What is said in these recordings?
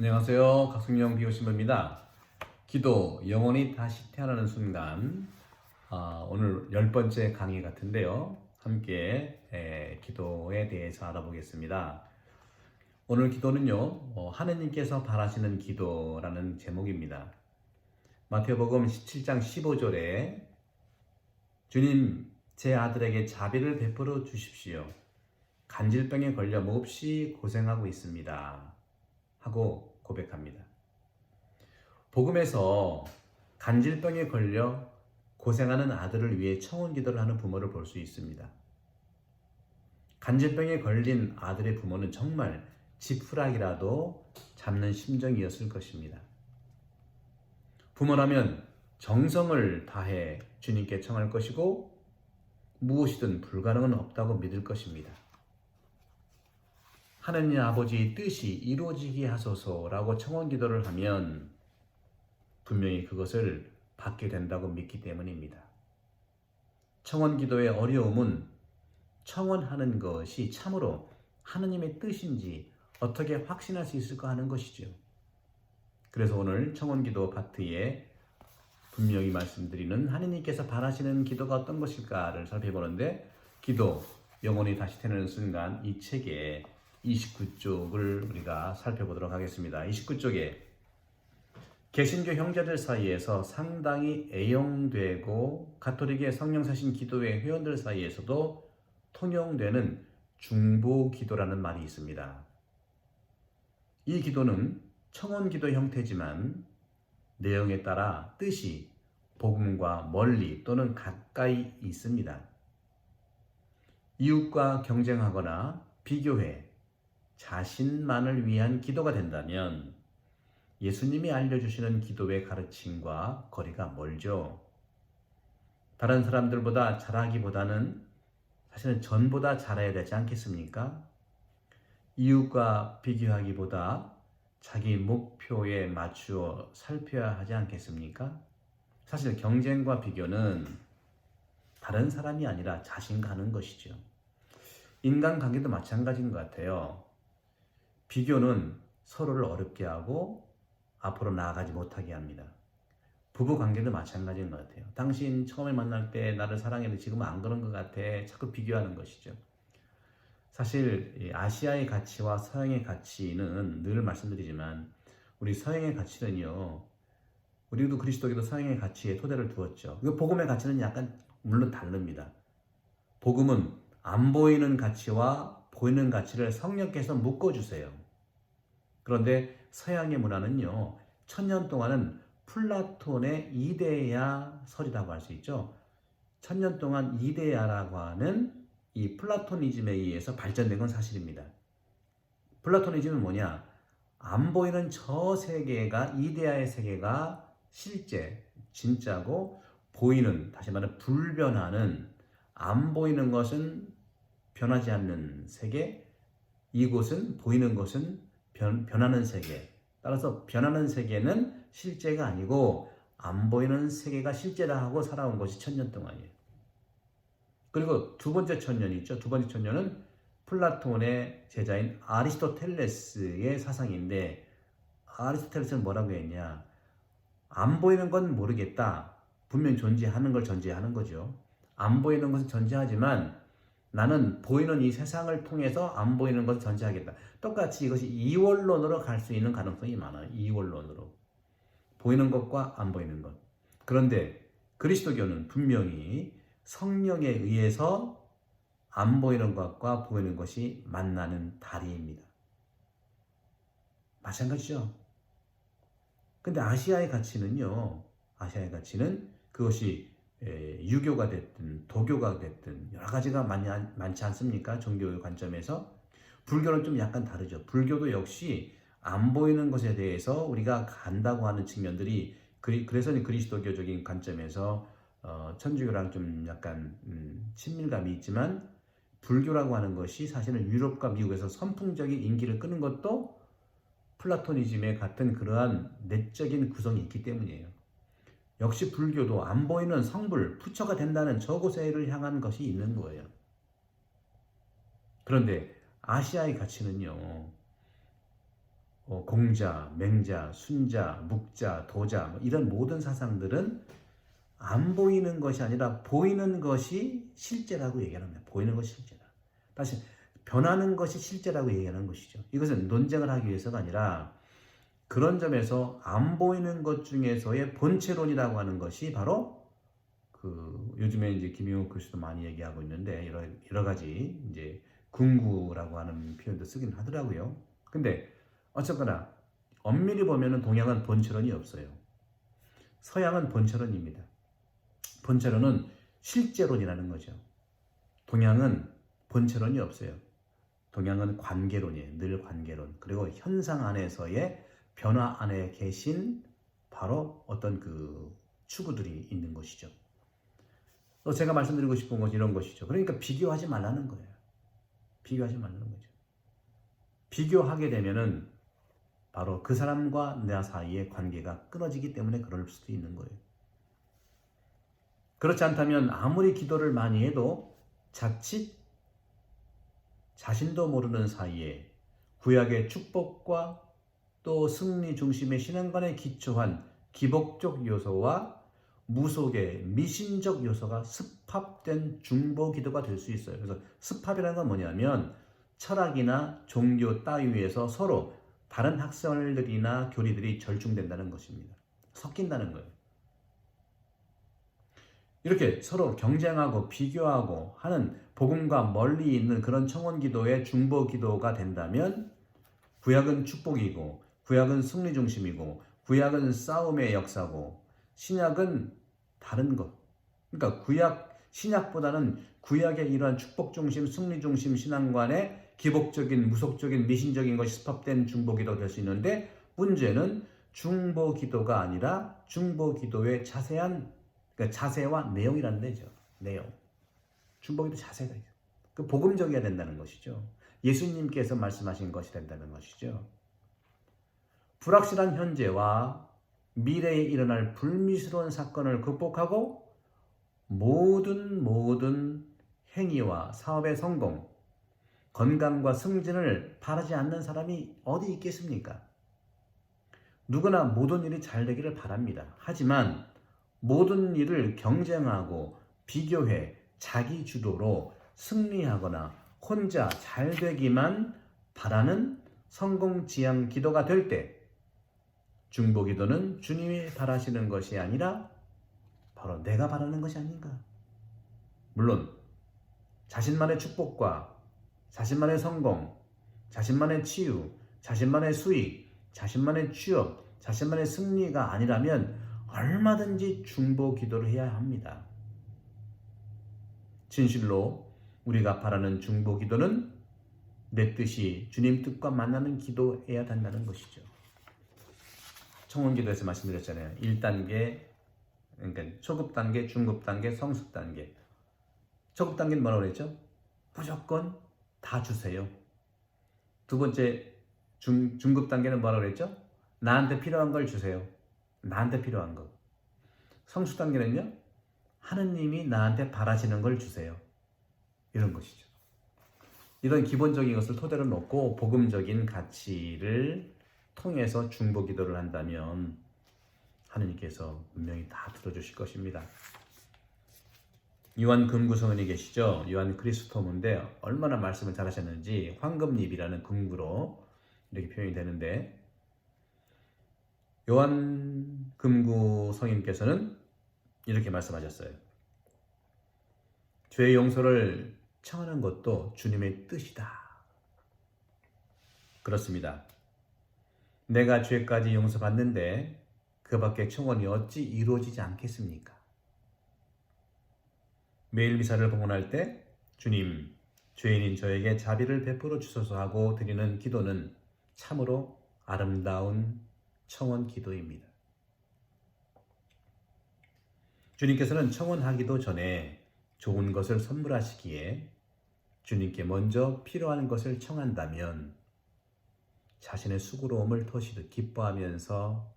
안녕하세요. 각성령 비오신부입니다. 기도, 영혼이 다시 태어나는 순간. 오늘 10번째 강의 같은데요. 함께 기도에 대해서 알아보겠습니다. 오늘 기도는요, 하느님께서 바라시는 기도라는 제목입니다. 마태복음 17장 15절에 주님, 제 아들에게 자비를 베풀어 주십시오. 간질병에 걸려 몹시 고생하고 있습니다. 하고 고백합니다. 복음에서 간질병에 걸려 고생하는 아들을 위해 청원 기도를 하는 부모를 볼 수 있습니다. 간질병에 걸린 아들의 부모는 정말 지푸라기라도 잡는 심정이었을 것입니다. 부모라면 정성을 다해 주님께 청할 것이고 무엇이든 불가능은 없다고 믿을 것입니다. 하느님 아버지의 뜻이 이루어지게 하소서라고 청원 기도를 하면 분명히 그것을 받게 된다고 믿기 때문입니다. 청원 기도의 어려움은 청원하는 것이 참으로 하느님의 뜻인지 어떻게 확신할 수 있을까 하는 것이죠. 그래서 오늘 청원 기도 파트에 분명히 말씀드리는 하느님께서 바라시는 기도가 어떤 것일까를 살펴보는데, 기도, 영혼이 다시 태어나는 순간, 이 책의 29쪽을 우리가 살펴보도록 하겠습니다. 29쪽에 개신교 형제들 사이에서 상당히 애용되고 가톨릭의 성령사신 기도회 회원들 사이에서도 통용되는 중보기도라는 말이 있습니다. 이 기도는 청원기도 형태지만 내용에 따라 뜻이 복음과 멀리 또는 가까이 있습니다. 이웃과 경쟁하거나 비교해 자신만을 위한 기도가 된다면 예수님이 알려주시는 기도의 가르침과 거리가 멀죠. 다른 사람들보다 잘하기보다는 사실은 전보다 잘해야 되지 않겠습니까? 이웃과 비교하기보다 자기 목표에 맞추어 살펴야 하지 않겠습니까? 사실 경쟁과 비교는 다른 사람이 아니라 자신과 하는 것이죠. 인간관계도 마찬가지인 것 같아요. 비교는 서로를 어렵게 하고 앞으로 나아가지 못하게 합니다. 부부관계도 마찬가지인 것 같아요. 당신 처음에 만날 때 나를 사랑했는데 지금은 안 그런 것 같아. 자꾸 비교하는 것이죠. 사실 아시아의 가치와 서양의 가치는 늘 말씀드리지만, 우리 서양의 가치는요, 우리도 그리스도교도 서양의 가치에 토대를 두었죠. 복음의 가치는 약간 물론 다릅니다. 복음은 안 보이는 가치와 보이는 가치를 성령께서 묶어주세요. 그런데 서양의 문화는요, 1000년 동안은 플라톤의 이데야 설이라고 할 수 있죠. 1000년 동안 이데야라고 하는 이 플라토니즘에 의해서 발전된 건 사실입니다. 플라토니즘은 뭐냐? 안 보이는 저 세계가, 이데야의 세계가 실제, 진짜고, 보이는, 다시 말해 불변하는, 안 보이는 것은 변하지 않는 세계, 이곳은 보이는 것은 변하는 세계. 따라서 변하는 세계는 실제가 아니고 안 보이는 세계가 실제라 하고 살아온 것이 1000년 동안이에요. 그리고 두 번째 천년이 있죠. 두 번째 천년은 플라톤의 제자인 아리스토텔레스의 사상인데, 아리스토텔레스는 뭐라고 했냐? 안 보이는 건 모르겠다. 분명 존재하는 걸 전제하는 거죠. 안 보이는 것은 전제하지만 나는 보이는 이 세상을 통해서 안 보이는 것을 전제하겠다. 똑같이 이것이 이원론으로 갈 수 있는 가능성이 많아요. 이원론으로. 보이는 것과 안 보이는 것. 그런데 그리스도교는 분명히 성령에 의해서 안 보이는 것과 보이는 것이 만나는 다리입니다. 마찬가지죠. 근데 아시아의 가치는요, 아시아의 가치는 그것이 유교가 됐든 도교가 됐든 여러 가지가 많지 않습니까? 종교의 관점에서. 불교는 좀 약간 다르죠. 불교도 역시 안 보이는 것에 대해서 우리가 간다고 하는 측면들이, 그래서 그리스도교적인 관점에서 천주교랑 좀 약간 친밀감이 있지만, 불교라고 하는 것이 사실은 유럽과 미국에서 선풍적인 인기를 끄는 것도 플라토니즘의 같은 그러한 내적인 구성이 있기 때문이에요. 역시 불교도 안 보이는 성불, 부처가 된다는 저곳에를 향한 것이 있는 거예요. 그런데 아시아의 가치는요, 공자, 맹자, 순자, 묵자, 도자 뭐 이런 모든 사상들은 안 보이는 것이 아니라 보이는 것이 실제라고 얘기합니다. 보이는 것이 실제다. 다시 변하는 것이 실제라고 얘기하는 것이죠. 이것은 논쟁을 하기 위해서가 아니라 그런 점에서 안 보이는 것 중에서의 본체론이라고 하는 것이 바로 요즘에 이제 김용욱 교수도 많이 얘기하고 있는데 여러 가지 이제 궁구라고 하는 표현도 쓰긴 하더라고요. 근데 어쨌거나 엄밀히 보면은 동양은 본체론이 없어요. 서양은 본체론입니다. 본체론은 실제론이라는 거죠. 동양은 본체론이 없어요. 동양은 관계론이에요. 늘 관계론. 그리고 현상 안에서의 변화 안에 계신 바로 어떤 추구들이 있는 것이죠. 또 제가 말씀드리고 싶은 것은 이런 것이죠. 그러니까 비교하지 말라는 거예요. 비교하지 말라는 거죠. 비교하게 되면은 바로 그 사람과 내 사이의 관계가 끊어지기 때문에 그럴 수도 있는 거예요. 그렇지 않다면 아무리 기도를 많이 해도 자칫 자신도 모르는 사이에 구약의 축복과 또 승리 중심의 신앙관에 기초한 기복적 요소와 무속의 미신적 요소가 습합된 중보 기도가 될 수 있어요. 그래서 습합이라는 건 뭐냐면 철학이나 종교 따위에서 서로 다른 학설들이나 교리들이 절충된다는 것입니다. 섞인다는 거예요. 이렇게 서로 경쟁하고 비교하고 하는 복음과 멀리 있는 그런 청원 기도의 중보 기도가 된다면 구약은 축복이고 구약은 승리 중심이고 구약은 싸움의 역사고 신약은 다른 것. 그러니까 신약보다는 구약의 이러한 축복 중심, 승리 중심 신앙관의 기복적인, 무속적인, 미신적인 것이 습합된 중보 기도가 될 수 있는데 문제는 중보 기도가 아니라 중보 기도의 자세한 그러니까 자세와 내용이라는 데죠. 내용. 중보 기도 자세가 있어요. 복음적이어야 된다는 것이죠. 예수님께서 말씀하신 것이 된다는 것이죠. 불확실한 현재와 미래에 일어날 불미스러운 사건을 극복하고 모든 행위와 사업의 성공, 건강과 승진을 바라지 않는 사람이 어디 있겠습니까? 누구나 모든 일이 잘 되기를 바랍니다. 하지만 모든 일을 경쟁하고 비교해 자기 주도로 승리하거나 혼자 잘 되기만 바라는 성공지향 기도가 될 때 중보 기도는 주님이 바라시는 것이 아니라 바로 내가 바라는 것이 아닌가. 물론 자신만의 축복과 자신만의 성공, 자신만의 치유, 자신만의 수익, 자신만의 취업, 자신만의 승리가 아니라면 얼마든지 중보 기도를 해야 합니다. 진실로 우리가 바라는 중보 기도는 내 뜻이 주님 뜻과 만나는 기도해야 된다는 것이죠. 청원 기도에서 말씀드렸잖아요. 1단계, 그러니까 초급 단계, 중급 단계, 성숙 단계. 초급 단계는 뭐라고 그랬죠? 무조건 다 주세요. 두 번째 중급 단계는 뭐라고 그랬죠? 나한테 필요한 걸 주세요. 나한테 필요한 거. 성숙 단계는요? 하느님이 나한테 바라시는 걸 주세요. 이런 것이죠. 이런 기본적인 것을 토대로 놓고 복음적인 가치를 통해서 중보 기도를 한다면 하느님께서 분명히 다 들어주실 것입니다. 요한 금구성원이 계시죠? 요한 크리스토모인데 얼마나 말씀을 잘하셨는지 황금잎이라는 금구로 이렇게 표현이 되는데 요한 금구 성인께서는 이렇게 말씀하셨어요. 죄의 용서를 청하는 것도 주님의 뜻이다. 그렇습니다. 내가 죄까지 용서받는데 그 밖에 청원이 어찌 이루어지지 않겠습니까? 매일 미사를 봉헌할 때 주님, 죄인인 저에게 자비를 베풀어 주소서 하고 드리는 기도는 참으로 아름다운 청원 기도입니다. 주님께서는 청원하기도 전에 좋은 것을 선물하시기에 주님께 먼저 필요한 것을 청한다면 자신의 수고로움을 토시듯 기뻐하면서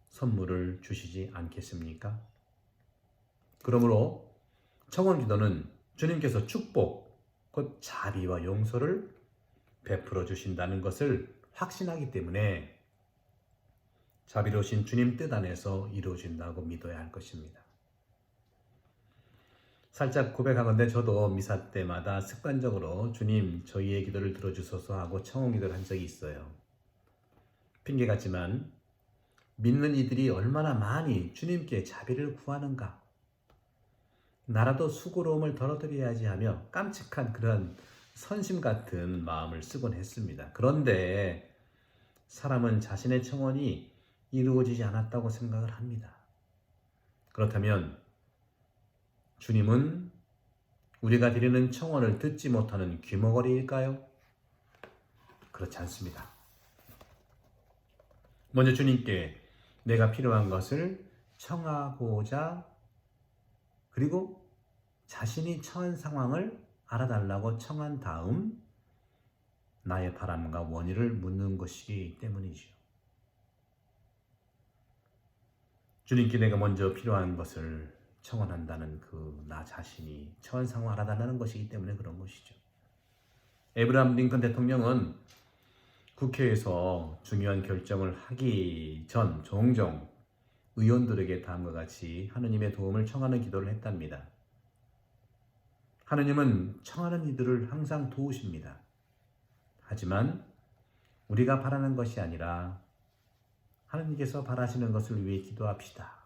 선물을 주시지 않겠습니까? 그러므로 청원 기도는 주님께서 축복, 곧 자비와 용서를 베풀어 주신다는 것을 확신하기 때문에 자비로우신 주님 뜻 안에서 이루어진다고 믿어야 할 것입니다. 살짝 고백하건대 저도 미사 때마다 습관적으로 주님 저희의 기도를 들어주소서 하고 청원 기도를 한 적이 있어요. 핑계 같지만 믿는 이들이 얼마나 많이 주님께 자비를 구하는가, 나라도 수고로움을 덜어드려야지 하며 깜찍한 그런 선심 같은 마음을 쓰곤 했습니다. 그런데 사람은 자신의 청원이 이루어지지 않았다고 생각을 합니다. 그렇다면 주님은 우리가 드리는 청원을 듣지 못하는 귀머거리일까요? 그렇지 않습니다. 먼저 주님께 내가 필요한 것을 청하고자, 그리고 자신이 처한 상황을 알아달라고 청한 다음 나의 바람과 원인을 묻는 것이기 때문이죠. 주님께 내가 먼저 필요한 것을 청원한다는 그 나 자신이 처한 상황을 알아달라는 것이기 때문에 그런 것이죠. 에브라함 링컨 대통령은 국회에서 중요한 결정을 하기 전 종종 의원들에게 다음과 같이 하느님의 도움을 청하는 기도를 했답니다. 하느님은 청하는 이들을 항상 도우십니다. 하지만 우리가 바라는 것이 아니라 하느님께서 바라시는 것을 위해 기도합시다.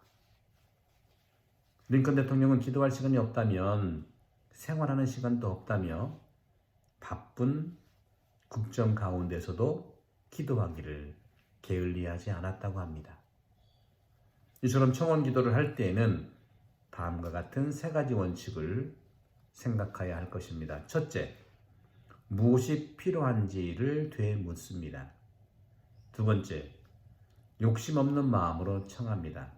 링컨 대통령은 기도할 시간이 없다면 생활하는 시간도 없다며 바쁜 국정 가운데서도 기도하기를 게을리하지 않았다고 합니다. 이처럼 청원 기도를 할 때에는 다음과 같은 세 가지 원칙을 생각해야 할 것입니다. 첫째, 무엇이 필요한지를 되묻습니다. 두 번째, 욕심 없는 마음으로 청합니다.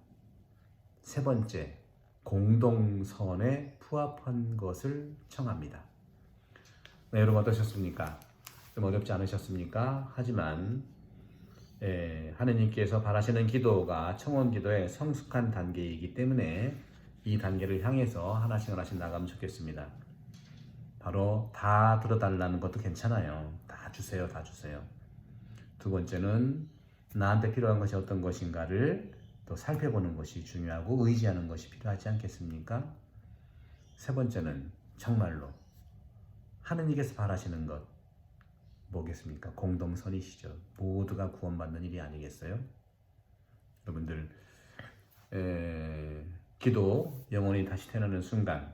세 번째, 공동선에 부합한 것을 청합니다. 네, 여러분 어떠셨습니까? 좀 어렵지 않으셨습니까? 하지만 하느님께서 바라시는 기도가 청원 기도의 성숙한 단계이기 때문에 이 단계를 향해서 하나씩 나가면 좋겠습니다. 바로 다 들어달라는 것도 괜찮아요. 다 주세요, 다 주세요. 두 번째는 나한테 필요한 것이 어떤 것인가를 또 살펴보는 것이 중요하고 의지하는 것이 필요하지 않겠습니까? 세 번째는 정말로 하느님께서 바라시는 것 뭐겠습니까? 공동선이시죠. 모두가 구원받는 일이 아니겠어요? 여러분들 기도 영혼이 다시 태어나는 순간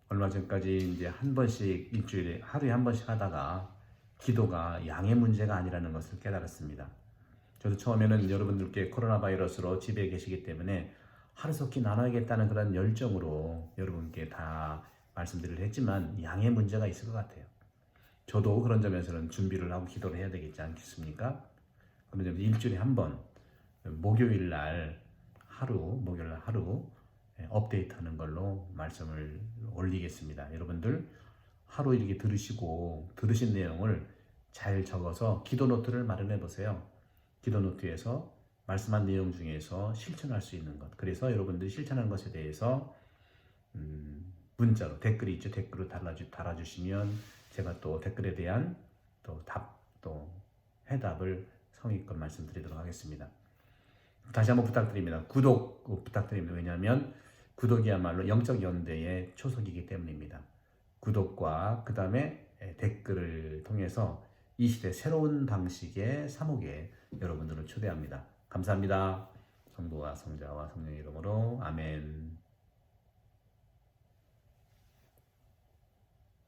얼마 전까지 이제 한 번씩 일주일에 하루에 한 번씩 하다가 기도가 양의 문제가 아니라는 것을 깨달았습니다. 저도 처음에는 여러분들께 코로나 바이러스로 집에 계시기 때문에 하루속히 나눠야겠다는 그런 열정으로 여러분께 다 말씀드리려 했지만 양의 문제가 있을 것 같아요. 저도 그런 점에서는 준비를 하고 기도를 해야 되겠지 않겠습니까? 그런 점에서 일주일에 한 번 목요일 날 하루 업데이트하는 걸로 말씀을 올리겠습니다. 여러분들 하루 이렇게 들으신 내용을 잘 적어서 기도 노트를 마련해 보세요. 기도 노트에서 말씀한 내용 중에서 실천할 수 있는 것. 그래서 여러분들이 실천한 것에 대해서 문자로 댓글이 있죠. 댓글로 달아주시면 제가 또 댓글에 대한 또 해답을 성의껏 말씀드리도록 하겠습니다. 다시 한번 부탁드립니다. 구독 부탁드립니다. 왜냐하면 구독이야말로 영적 연대의 초석이기 때문입니다. 구독과 그 다음에 댓글을 통해서 이 시대 새로운 방식의 사목에 여러분들을 초대합니다. 감사합니다. 성부와 성자와 성령의 이름으로 아멘.